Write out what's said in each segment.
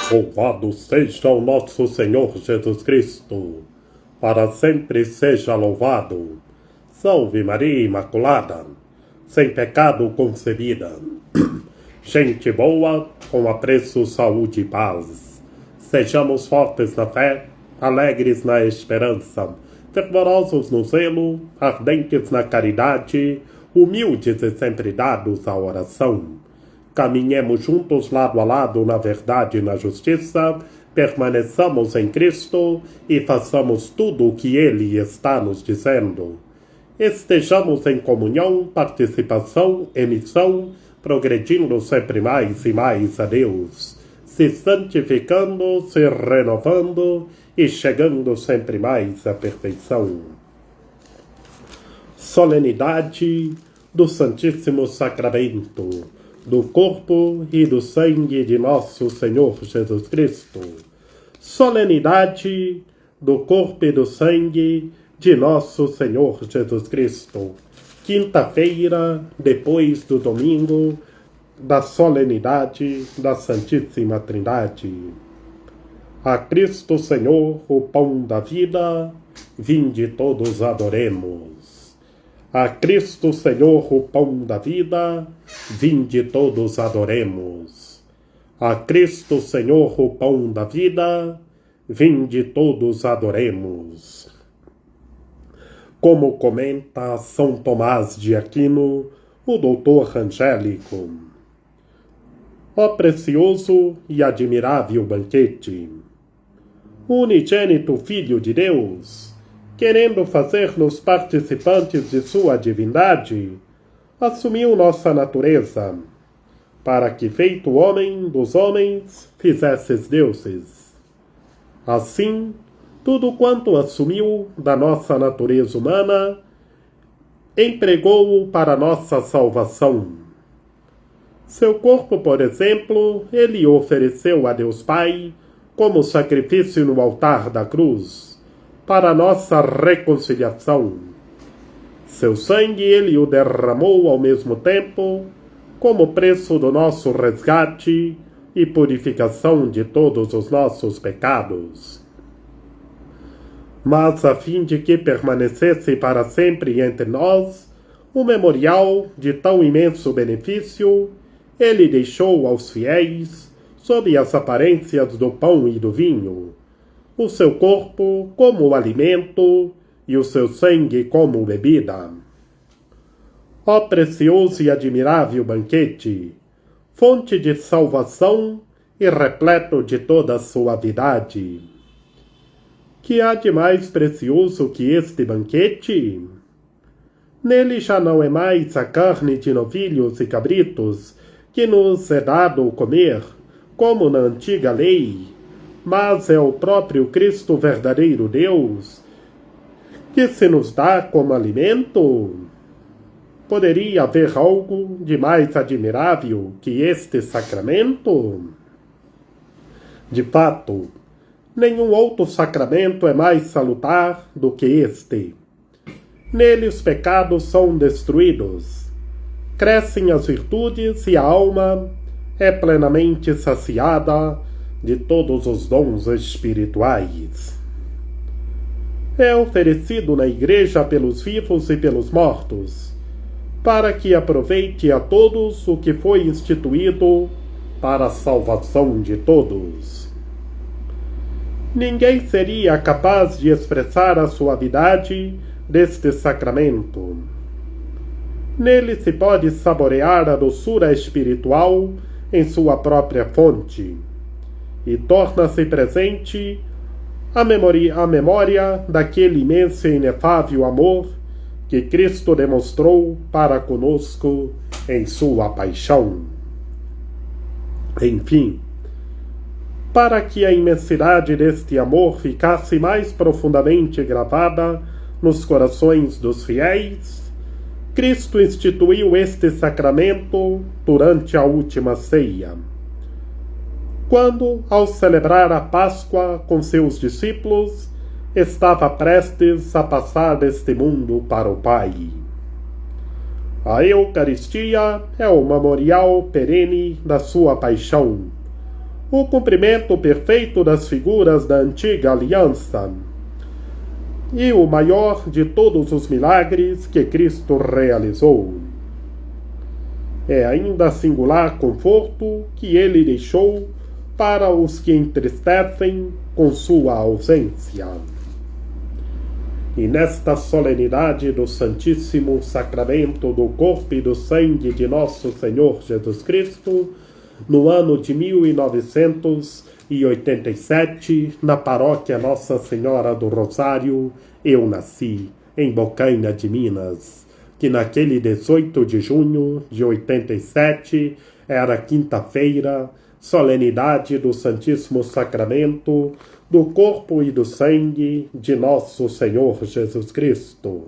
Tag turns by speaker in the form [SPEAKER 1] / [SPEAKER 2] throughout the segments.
[SPEAKER 1] Louvado seja o nosso Senhor Jesus Cristo, para sempre seja louvado. Salve Maria Imaculada, sem pecado concebida. Gente boa, com apreço, saúde e paz. Sejamos fortes na fé, alegres na esperança, fervorosos no zelo, ardentes na caridade, humildes e sempre dados à oração. Caminhemos juntos lado a lado na verdade e na justiça, permaneçamos em Cristo e façamos tudo o que Ele está nos dizendo. Estejamos em comunhão, participação e missão, progredindo sempre mais e mais a Deus, se santificando, se renovando e chegando sempre mais à perfeição. Solenidade do Santíssimo Sacramento, do corpo e do sangue de nosso Senhor Jesus Cristo. Solenidade do corpo e do sangue de nosso Senhor Jesus Cristo. Quinta-feira, depois do domingo, da solenidade da Santíssima Trindade. A Cristo Senhor, o pão da vida, vinde todos adoremos. A Cristo Senhor, o pão da vida, vinde todos adoremos. A Cristo Senhor, o pão da vida, vinde todos adoremos. Como comenta São Tomás de Aquino, o doutor angélico. Ó precioso e admirável banquete! O unigênito Filho de Deus, querendo fazer-nos participantes de sua divindade, assumiu nossa natureza, para que, feito homem dos homens, fizesses deuses. Assim, tudo quanto assumiu da nossa natureza humana, empregou-o para nossa salvação. Seu corpo, por exemplo, ele ofereceu a Deus Pai como sacrifício no altar da cruz, para nossa reconciliação. Seu sangue ele o derramou ao mesmo tempo, como preço do nosso resgate e purificação de todos os nossos pecados. Mas a fim de que permanecesse para sempre entre nós o memorial de tão imenso benefício, ele deixou aos fiéis, sob as aparências do pão e do vinho, o seu corpo como alimento e o seu sangue como bebida. Ó precioso e admirável banquete, fonte de salvação e repleto de toda suavidade! Que há de mais precioso que este banquete? Nele já não é mais a carne de novilhos e cabritos que nos é dado comer, como na antiga lei, mas é o próprio Cristo verdadeiro Deus, que se nos dá como alimento. Poderia haver algo de mais admirável que este sacramento? De fato, nenhum outro sacramento é mais salutar do que este. Nele os pecados são destruídos, crescem as virtudes e a alma é plenamente saciada de todos os dons espirituais. É oferecido na Igreja pelos vivos e pelos mortos, para que aproveite a todos o que foi instituído para a salvação de todos. Ninguém seria capaz de expressar a suavidade deste sacramento. Nele se pode saborear a doçura espiritual em sua própria fonte, e torna-se presente a memória daquele imenso e inefável amor que Cristo demonstrou para conosco em sua paixão. Enfim, para que a imensidade deste amor ficasse mais profundamente gravada nos corações dos fiéis, Cristo instituiu este sacramento durante a última ceia, quando, ao celebrar a Páscoa com seus discípulos, estava prestes a passar deste mundo para o Pai. A Eucaristia é o memorial perene da sua paixão, o cumprimento perfeito das figuras da antiga aliança e o maior de todos os milagres que Cristo realizou. É ainda singular conforto que ele deixou para os que entristecem com sua ausência. E nesta solenidade do Santíssimo Sacramento do Corpo e do Sangue de Nosso Senhor Jesus Cristo, no ano de 1987, na paróquia Nossa Senhora do Rosário, eu nasci, em Bocaina de Minas, que naquele 18 de junho de 87, era quinta-feira, solenidade do Santíssimo Sacramento, do Corpo e do Sangue de Nosso Senhor Jesus Cristo.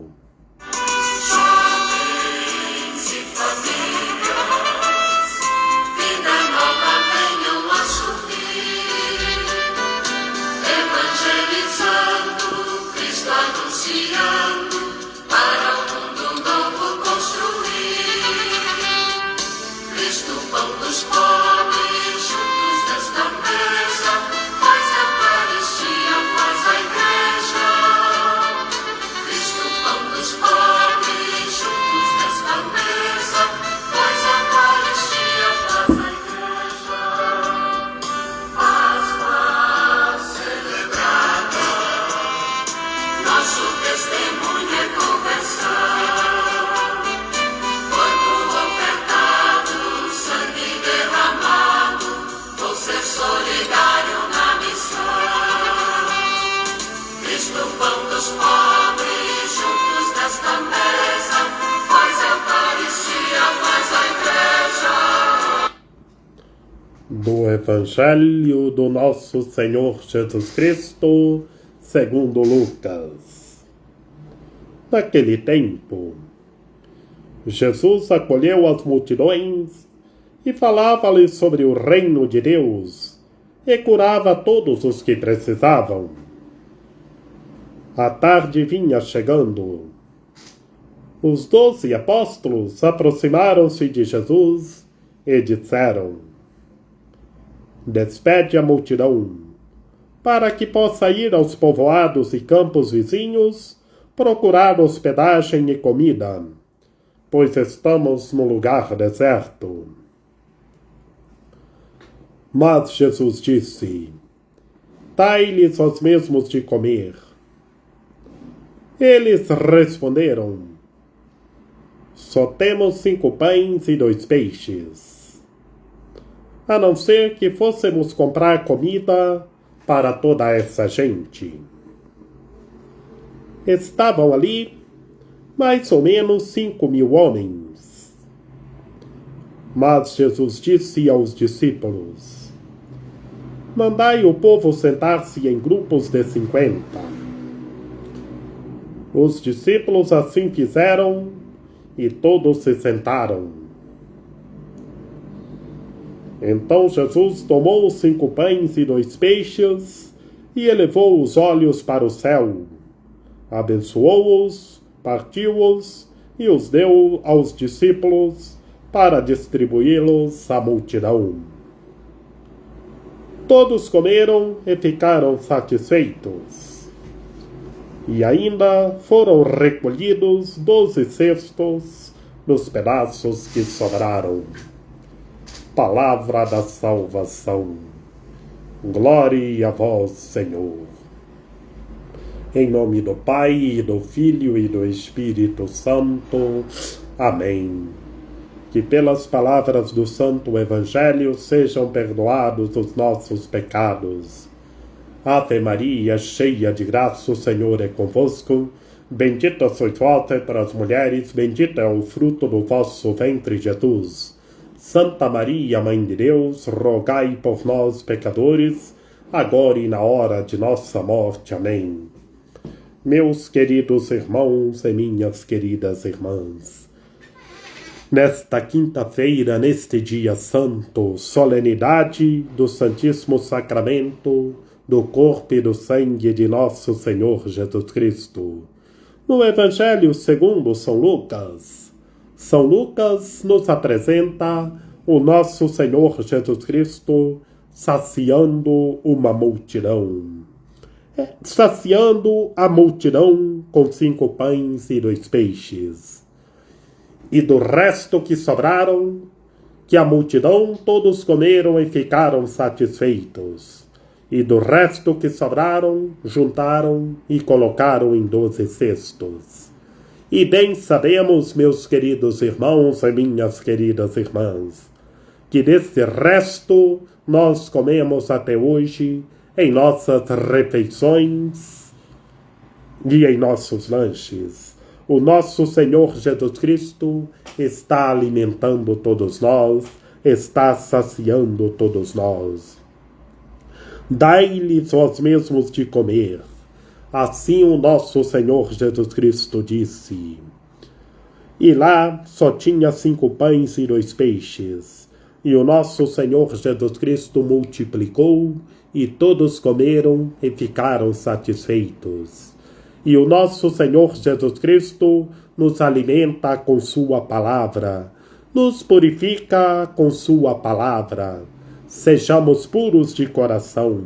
[SPEAKER 1] Do Evangelho do Nosso Senhor Jesus Cristo, segundo Lucas. Naquele tempo, Jesus acolheu as multidões e falava-lhes sobre o reino de Deus e curava todos os que precisavam. A tarde vinha chegando. Os 12 apóstolos aproximaram-se de Jesus e disseram: despede a multidão, para que possa ir aos povoados e campos vizinhos procurar hospedagem e comida, pois estamos num lugar deserto. Mas Jesus disse: dai-lhes aos mesmos de comer. Eles responderam: só temos 5 pães e 2 peixes. A não ser que fôssemos comprar comida para toda essa gente. Estavam ali mais ou menos 5.000 homens. Mas Jesus disse aos discípulos: mandai o povo sentar-se em grupos de 50. Os discípulos assim fizeram e todos se sentaram. Então Jesus tomou os 5 pães e 2 peixes e elevou os olhos para o céu, abençoou-os, partiu-os e os deu aos discípulos para distribuí-los à multidão. Todos comeram e ficaram satisfeitos. E ainda foram recolhidos 12 cestos dos pedaços que sobraram. Palavra da salvação. Glória a vós, Senhor. Em nome do Pai, e do Filho e do Espírito Santo. Amém. Que pelas palavras do Santo Evangelho sejam perdoados os nossos pecados. Ave Maria, cheia de graça, o Senhor é convosco. Bendita sois vós entre as mulheres, bendito é o fruto do vosso ventre, Jesus. Santa Maria, Mãe de Deus, rogai por nós, pecadores, agora e na hora de nossa morte. Amém. Meus queridos irmãos e minhas queridas irmãs, nesta quinta-feira, neste dia santo, solenidade do Santíssimo Sacramento, do corpo e do sangue de nosso Senhor Jesus Cristo, no Evangelho segundo São Lucas, nos apresenta o nosso Senhor Jesus Cristo saciando uma multidão. Saciando a multidão com 5 pães e 2 peixes. E do resto que sobraram, que a multidão todos comeram e ficaram satisfeitos. E do resto que sobraram, juntaram e colocaram em 12 cestos. E bem sabemos, meus queridos irmãos e minhas queridas irmãs, que desse resto nós comemos até hoje em nossas refeições e em nossos lanches. O nosso Senhor Jesus Cristo está alimentando todos nós, está saciando todos nós. Dai-lhes vós mesmos de comer. Assim o nosso Senhor Jesus Cristo disse. E lá só tinha 5 pães e 2 peixes. E o nosso Senhor Jesus Cristo multiplicou, e todos comeram e ficaram satisfeitos. E o nosso Senhor Jesus Cristo nos alimenta com sua palavra, nos purifica com sua palavra. Sejamos puros de coração,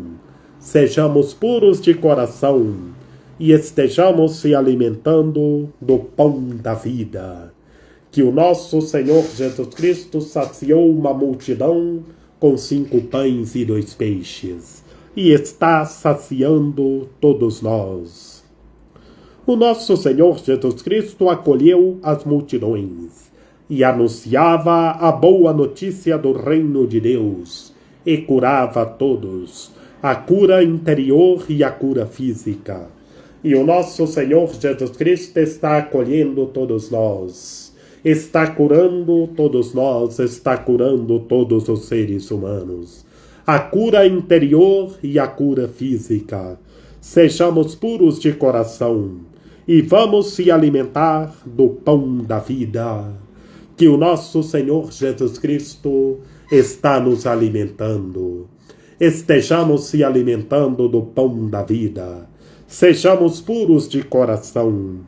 [SPEAKER 1] sejamos puros de coração e estejamos se alimentando do pão da vida. Que o nosso Senhor Jesus Cristo saciou uma multidão com 5 pães e 2 peixes, e está saciando todos nós. O nosso Senhor Jesus Cristo acolheu as multidões e anunciava a boa notícia do reino de Deus, e curava a todos, a cura interior e a cura física. E o nosso Senhor Jesus Cristo está acolhendo todos nós, está curando todos nós, está curando todos os seres humanos. A cura interior e a cura física. Sejamos puros de coração e vamos se alimentar do pão da vida, que o nosso Senhor Jesus Cristo está nos alimentando. Estejamos se alimentando do pão da vida. Sejamos puros de coração.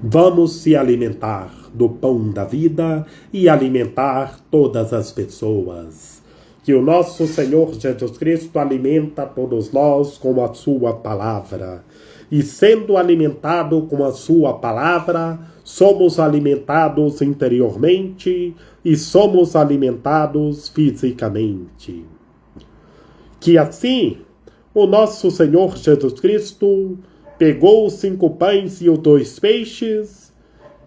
[SPEAKER 1] Vamos se alimentar do pão da vida e alimentar todas as pessoas. Que o nosso Senhor Jesus Cristo alimenta todos nós com a sua palavra. E sendo alimentado com a sua palavra, somos alimentados interiormente e somos alimentados fisicamente. Que assim, o nosso Senhor Jesus Cristo pegou os 5 pães e os 2 peixes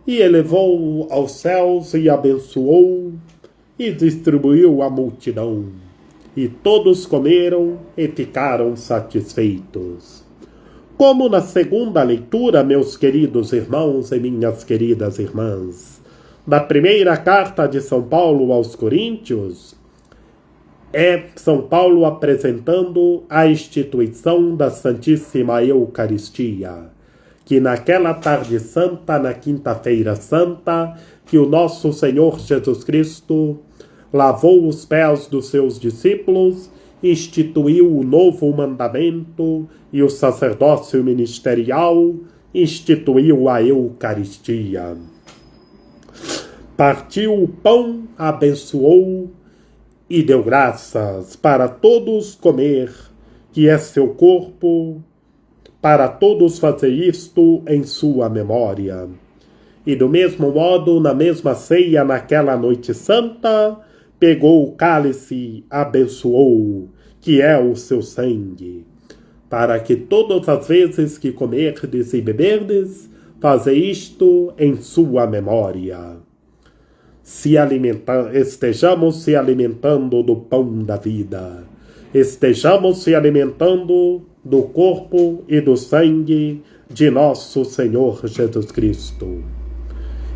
[SPEAKER 1] e elevou aos céus e abençoou e distribuiu à multidão. E todos comeram e ficaram satisfeitos. Como na segunda leitura, meus queridos irmãos e minhas queridas irmãs, da primeira carta de São Paulo aos Coríntios, é São Paulo apresentando a instituição da Santíssima Eucaristia, que naquela tarde santa, na quinta-feira santa, que o nosso Senhor Jesus Cristo lavou os pés dos seus discípulos, instituiu o novo mandamento e o sacerdócio ministerial, instituiu a Eucaristia. Partiu o pão, abençoou e deu graças para todos comer, que é seu corpo, para todos fazer isto em sua memória. E do mesmo modo, na mesma ceia, naquela noite santa, pegou o cálice, abençoou, que é o seu sangue, para que todas as vezes que comerdes e beberdes, fazei isto em sua memória. Estejamos se alimentando do pão da vida, estejamos se alimentando do corpo e do sangue de nosso Senhor Jesus Cristo.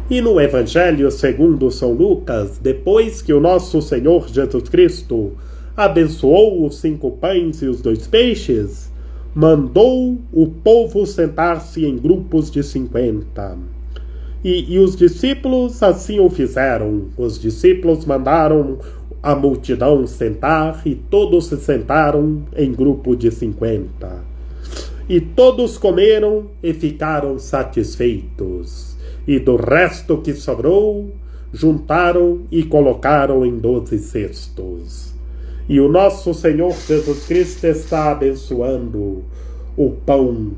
[SPEAKER 1] E no Evangelho segundo São Lucas, depois que o nosso Senhor Jesus Cristo abençoou os 5 pães e os 2 peixes, mandou o povo sentar-se em grupos de 50. E os discípulos assim o fizeram. Os discípulos mandaram a multidão sentar e todos se sentaram em grupo de 50. E todos comeram e ficaram satisfeitos. E do resto que sobrou, juntaram e colocaram em 12 cestos. E o nosso Senhor Jesus Cristo está abençoando o pão,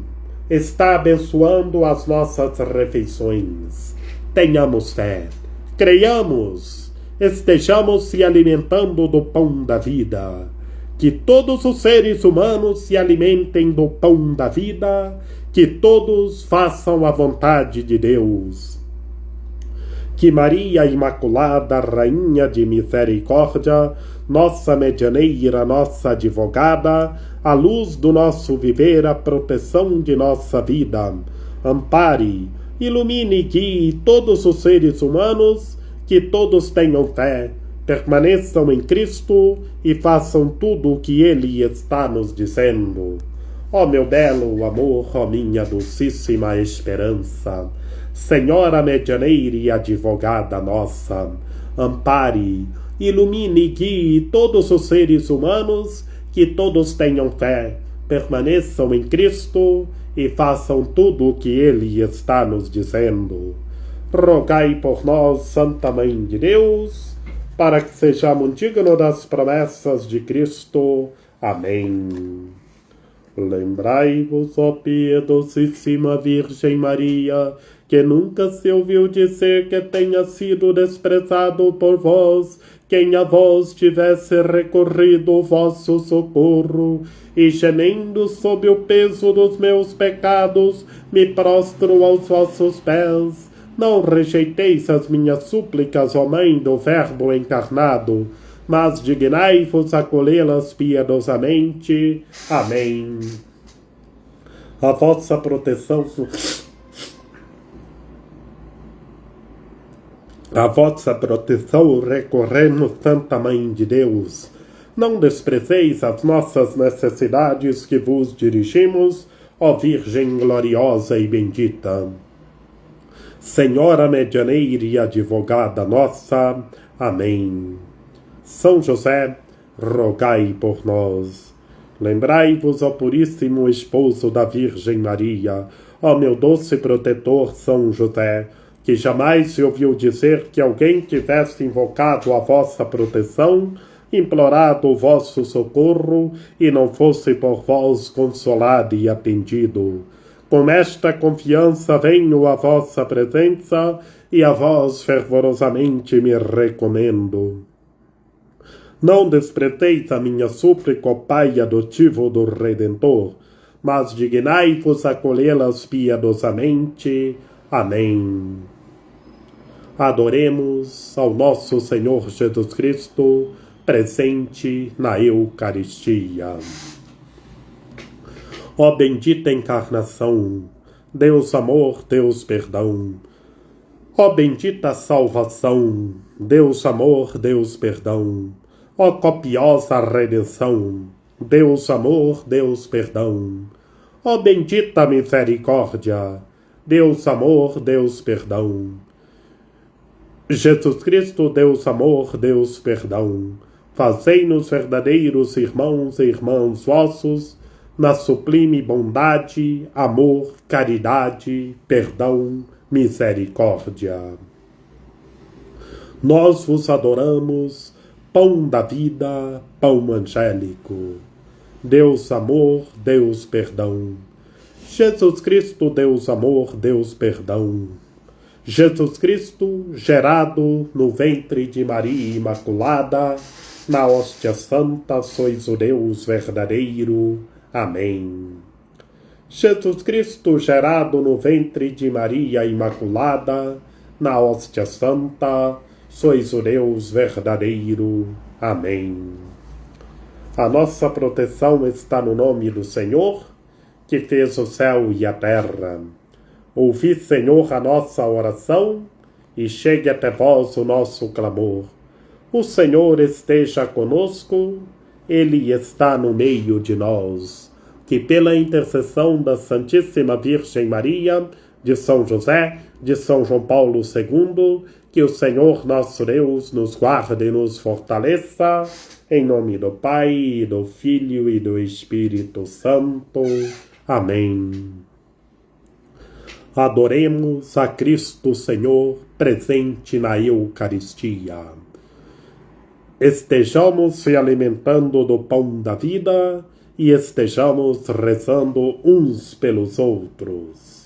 [SPEAKER 1] está abençoando as nossas refeições. Tenhamos fé, creiamos, estejamos se alimentando do pão da vida. Que todos os seres humanos se alimentem do pão da vida, que todos façam a vontade de Deus. Que Maria Imaculada, Rainha de Misericórdia, nossa medianeira, nossa advogada, a luz do nosso viver, a proteção de nossa vida, ampare, ilumine e guie todos os seres humanos, que todos tenham fé, permaneçam em Cristo e façam tudo o que Ele está nos dizendo. Ó meu belo amor, ó minha dulcíssima esperança, Senhora medianeira e advogada nossa, ampare, ilumine e guie todos os seres humanos, que todos tenham fé, permaneçam em Cristo e façam tudo o que Ele está nos dizendo. Rogai por nós, Santa Mãe de Deus, para que sejamos dignos das promessas de Cristo. Amém. Lembrai-vos, ó piedosíssima Virgem Maria, que nunca se ouviu dizer que tenha sido desprezado por vós quem a vós tivesse recorrido o vosso socorro, e gemendo sob o peso dos meus pecados, me prostro aos vossos pés. Não rejeiteis as minhas súplicas, ó Mãe do Verbo encarnado, mas dignai-vos acolhê-las piedosamente. Amém. A vossa proteção recorremos, Santa Mãe de Deus. Não desprezeis as nossas necessidades que vos dirigimos, ó Virgem gloriosa e bendita. Senhora medianeira e advogada nossa. Amém. São José, rogai por nós. Lembrai-vos, ó puríssimo esposo da Virgem Maria, ó meu doce protetor São José, que jamais se ouviu dizer que alguém tivesse invocado a vossa proteção, implorado o vosso socorro, e não fosse por vós consolado e atendido. Com esta confiança venho à vossa presença, e a vós fervorosamente me recomendo. Não desprezeis a minha súplica, ó Pai adotivo do Redentor, mas dignai-vos acolhê-las piedosamente. Amém. Adoremos ao nosso Senhor Jesus Cristo, presente na Eucaristia. Ó bendita encarnação, Deus amor, Deus perdão. Ó bendita salvação, Deus amor, Deus perdão. Ó copiosa redenção, Deus amor, Deus perdão. Ó bendita misericórdia, Deus amor, Deus perdão. Jesus Cristo, Deus amor, Deus perdão. Fazei-nos verdadeiros irmãos e irmãs vossos, na sublime bondade, amor, caridade, perdão, misericórdia. Nós vos adoramos, pão da vida, pão angélico. Deus amor, Deus perdão. Jesus Cristo, Deus amor, Deus perdão. Jesus Cristo, gerado no ventre de Maria Imaculada, na hóstia santa sois o Deus verdadeiro. Amém. Jesus Cristo, gerado no ventre de Maria Imaculada, na hóstia santa, sois o Deus verdadeiro. Amém. A nossa proteção está no nome do Senhor, que fez o céu e a terra. Ouvi, Senhor, a nossa oração, e chegue até vós o nosso clamor. O Senhor esteja conosco, Ele está no meio de nós. Que pela intercessão da Santíssima Virgem Maria, de São José, de São João Paulo II, que o Senhor nosso Deus nos guarde e nos fortaleça, em nome do Pai, do Filho e do Espírito Santo. Amém. Adoremos a Cristo Senhor presente na Eucaristia. estejamos se alimentando do pão da vida e estejamos rezando uns pelos outros.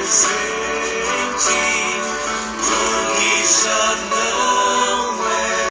[SPEAKER 2] Presente